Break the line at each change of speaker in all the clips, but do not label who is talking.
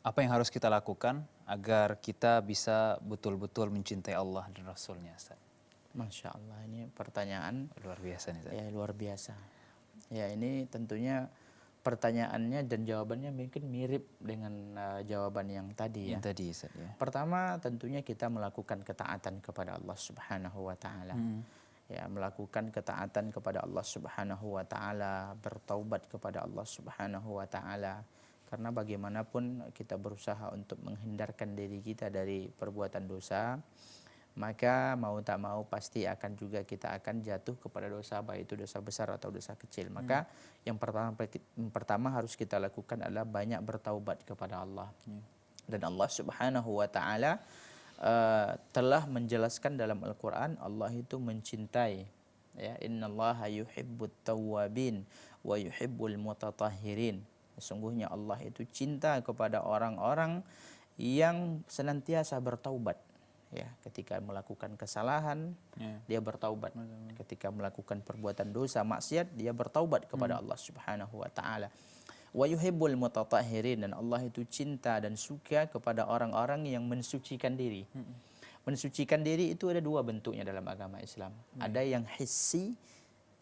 Apa yang harus kita lakukan agar kita bisa betul-betul mencintai Allah dan Rasulnya, Ustaz?
Masya Allah, ini pertanyaan
Luar biasa nih, Ustaz.
ya luar biasa. Ya, ini tentunya pertanyaannya dan jawabannya mungkin mirip dengan jawaban yang tadi ya.
Yang tadi, Ustaz, ya.
Pertama, tentunya kita melakukan ketaatan kepada Allah Subhanahu wa taala. Ya, melakukan ketaatan kepada Allah Subhanahu wa taala, bertaubat kepada Allah Subhanahu wa taala. Karena bagaimanapun kita berusaha untuk menghindarkan diri kita dari perbuatan dosa, maka mau tak mau pasti akan juga kita akan jatuh kepada dosa, baik itu dosa besar atau dosa kecil. Maka yang pertama harus kita lakukan adalah banyak bertaubat kepada Allah. Dan Allah Subhanahu wa taala telah menjelaskan dalam Al-Qur'an, Allah itu mencintai, ya, innallaha yuhibbut tawwabin wa yuhibbul mutatahhirin. Sesungguhnya Allah itu cinta kepada orang-orang yang senantiasa bertaubat. Ya, ketika melakukan kesalahan, dia bertaubat. Ketika melakukan perbuatan dosa, maksiat, dia bertaubat kepada Allah Subhanahu wa taala. Wa yuhibbul mutatahhirin, dan Allah itu cinta dan suka kepada orang-orang yang mensucikan diri. Mensucikan diri itu ada dua bentuknya dalam agama Islam. Ada yang hissi,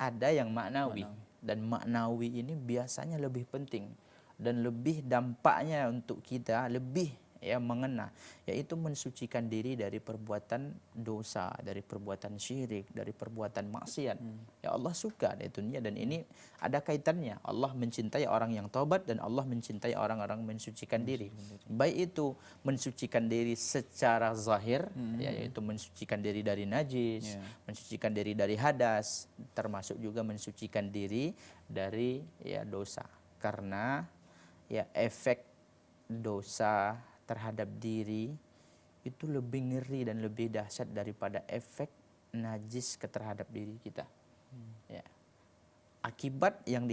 ada yang maknawi. Dan maknawi ini biasanya lebih penting dan lebih dampaknya untuk kita lebih mengena, yaitu mensucikan diri dari perbuatan dosa, dari perbuatan syirik, dari perbuatan maksiat. Ya, Allah suka itu, dan ini ada kaitannya. Allah mencintai orang yang taubat dan Allah mencintai orang-orang mensucikan diri. Baik itu mensucikan diri secara zahir, yaitu mensucikan diri dari najis, mensucikan diri dari hadas, termasuk juga mensucikan diri dari dosa. Karena efek dosa terhadap diri itu lebih ngeri dan lebih dahsyat daripada efek najis terhadap diri kita. Ya. Akibat yang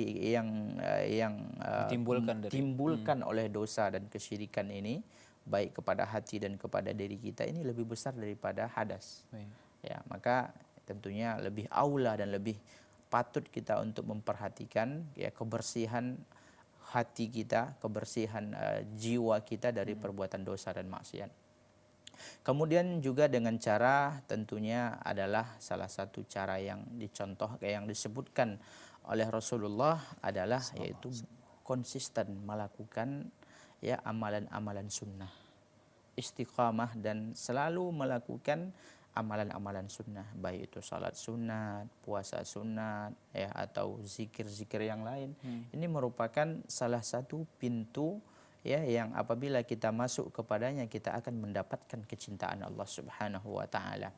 ditimbulkan oleh dosa dan kesyirikan ini, baik kepada hati dan kepada diri kita, ini lebih besar daripada hadas. Ya, maka tentunya lebih aula dan lebih patut kita untuk memperhatikan kebersihan hati kita, kebersihan jiwa kita dari perbuatan dosa dan maksiat. Kemudian juga dengan cara, tentunya adalah salah satu cara yang yang disebutkan oleh Rasulullah adalah yaitu konsisten melakukan amalan-amalan sunnah, istiqamah, dan selalu melakukan amalan-amalan sunnah, baik itu salat sunat, puasa sunat, atau zikir-zikir yang lain. Ini merupakan salah satu pintu yang apabila kita masuk kepadanya kita akan mendapatkan kecintaan Allah Subhanahu wa taala.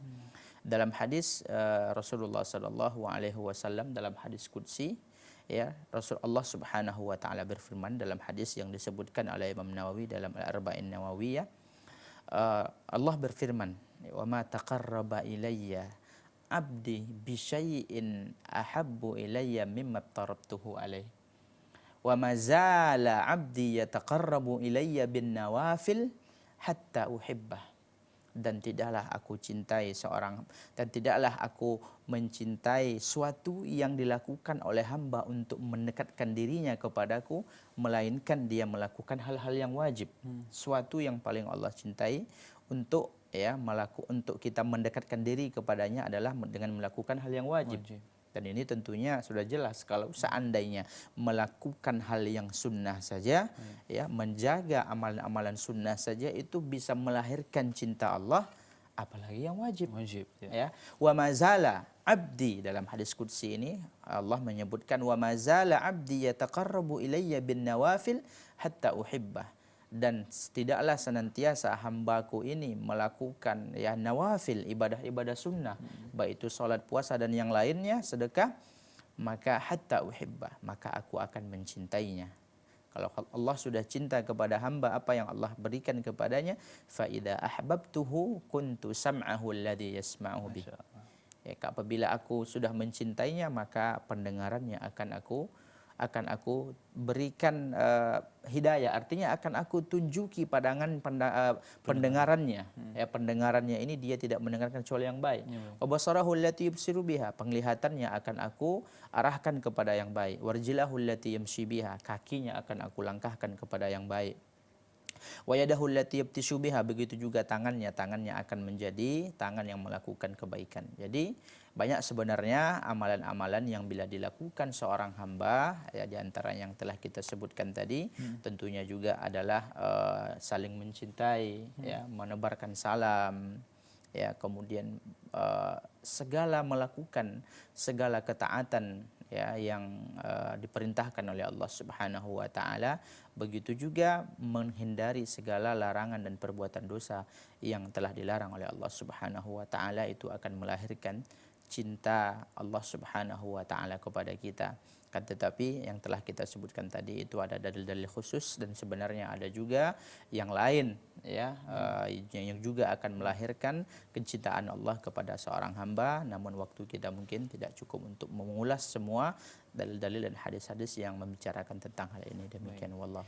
Dalam hadis Rasulullah sallallahu alaihi wasallam, dalam hadis qudsi, Rasulullah Subhanahu wa taala berfirman dalam hadis yang disebutkan oleh Imam Nawawi dalam Al-Arba'in Nawawiyah, Allah berfirman, wa ma taqarraba ilayya abdi bi syai'in ahabbu ilayya mimma tarabtuhu alaih, wa ma zala abdi yataqarrabu ilayya bin nawafil hatta uhibbah. Dan tidaklah aku mencintai suatu yang dilakukan oleh hamba untuk mendekatkan dirinya kepadaku, melainkan dia melakukan hal-hal yang wajib. Suatu yang paling Allah cintai untuk untuk kita mendekatkan diri kepadanya adalah dengan melakukan hal yang wajib. Dan ini tentunya sudah jelas kalau seandainya melakukan hal yang sunnah saja, menjaga amalan-amalan sunnah saja itu bisa melahirkan cinta Allah, apalagi yang wajib. Wa mazala abdi, dalam hadis qudsi ini Allah menyebutkan wa mazala abdi yataqarrabu ilayya bin nawafil hatta uhibbah. Dan tidaklah senantiasa hambaku ini melakukan nawafil, ibadah-ibadah sunnah, baik itu salat, puasa, dan yang lainnya, sedekah, maka hatta uhibbah, maka aku akan mencintainya. Kalau Allah sudah cinta kepada hamba, apa yang Allah berikan kepadanya, fa idza ahbabtuhu kuntu sam'ahu alladhi yasma'u bih. Apabila aku sudah mencintainya, maka pendengarannya akan aku berikan hidayah, artinya akan aku tunjuki pendengarannya. Pendengarannya ini dia tidak mendengarkan kecuali yang baik. Wa basarahu allati yubsiru biha, penglihatannya akan aku arahkan kepada yang baik. Warjilahu allati yamshi biha, kakinya akan aku langkahkan kepada yang baik. Wa yadahu allati yabtishu biha, begitu juga tangannya akan menjadi tangan yang melakukan kebaikan. Jadi banyak sebenarnya amalan-amalan yang bila dilakukan seorang hamba, ya di antara yang telah kita sebutkan tadi, tentunya juga adalah saling mencintai, ya, menebarkan salam, ya, kemudian melakukan segala ketaatan, ya, yang diperintahkan oleh Allah Subhanahu wa taala, begitu juga menghindari segala larangan dan perbuatan dosa yang telah dilarang oleh Allah Subhanahu wa taala. Itu akan melahirkan cinta Allah Subhanahu wa taala kepada kita. Kan tetapi yang telah kita sebutkan tadi itu ada dalil-dalil khusus, dan sebenarnya ada juga yang lain, ya, yang juga akan melahirkan kecintaan Allah kepada seorang hamba. Namun waktu kita mungkin tidak cukup untuk mengulas semua dalil-dalil dan hadis-hadis yang membicarakan tentang hal ini. Demikian, wallah.